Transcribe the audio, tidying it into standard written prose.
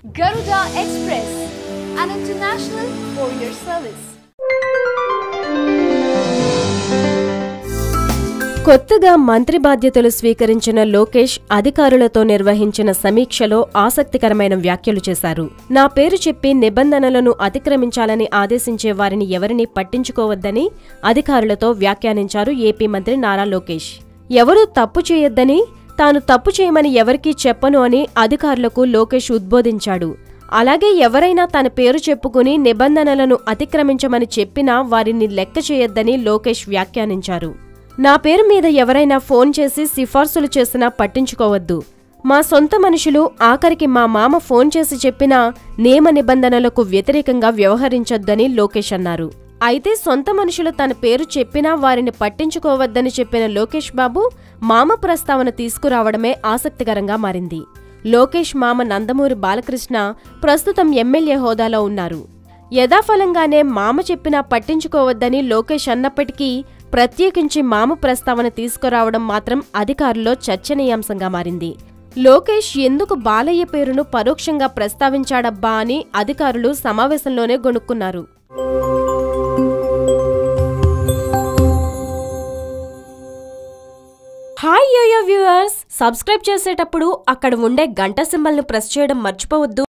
Garuda Express, an international courier service. కొత్తగా మంత్రి బాధ్యతలు స్వీకరించిన లోకేష్ అధికారులతో నిర్వహించిన సమీక్షలో ఆసక్తికరమైన వ్యాఖ్యలు చేశారు. నా పేరు చెప్పి నిబంధనలను అతిక్రమించాలని ఆదేశించే వారిని ఎవరినీ పట్టించుకోవద్దని అధికారులతో వ్యాఖ్యానించారు ఏపీ మంత్రి నారా లోకేష్. ఎవరూ తప్పు చేయొద్దని, తాను తప్పు చేయమని ఎవరికీ చెప్పను అని అధికారులకు లోకేష్ ఉద్బోధించాడు. అలాగే ఎవరైనా తన పేరు చెప్పుకుని నిబంధనలను అతిక్రమించమని చెప్పినా వారిని లెక్క చేయొద్దని లోకేష్ వ్యాఖ్యానించారు. నా పేరు మీద ఎవరైనా ఫోన్ చేసి సిఫార్సులు చేసినా పట్టించుకోవద్దు. మా సొంత మనుషులు, ఆఖరికి మా మామ ఫోన్ చేసి చెప్పినా నియమ నిబంధనలకు వ్యతిరేకంగా వ్యవహరించొద్దని లోకేష్ అన్నారు. అయితే సొంత మనుషులు తన పేరు చెప్పినా వారిని పట్టించుకోవద్దని చెప్పిన లోకేష్ బాబు మామ ప్రస్తావన తీసుకురావడమే ఆసక్తికరంగా మారింది. లోకేష్ మామ నందమూరి బాలకృష్ణ ప్రస్తుతం ఎమ్మెల్యే హోదాలో ఉన్నారు. యథాఫలంగానే మామ చెప్పినా పట్టించుకోవద్దని లోకేష్ అన్నప్పటికీ ప్రత్యేకించి మామ ప్రస్తావన తీసుకురావడం మాత్రం అధికారుల్లో చర్చనీయాంశంగా మారింది. లోకేష్ ఎందుకు బాలయ్య పేరును పరోక్షంగా ప్రస్తావించాడబ్బా అని అధికారులు సమావేశంలోనే గొణుక్కున్నారు. హాయ్ యోయో వ్యూవర్స్, సబ్స్క్రైబ్ చేసేటప్పుడు అక్కడ ఉండే గంట సింబల్ను ప్రెస్ చేయడం మర్చిపోవద్దు.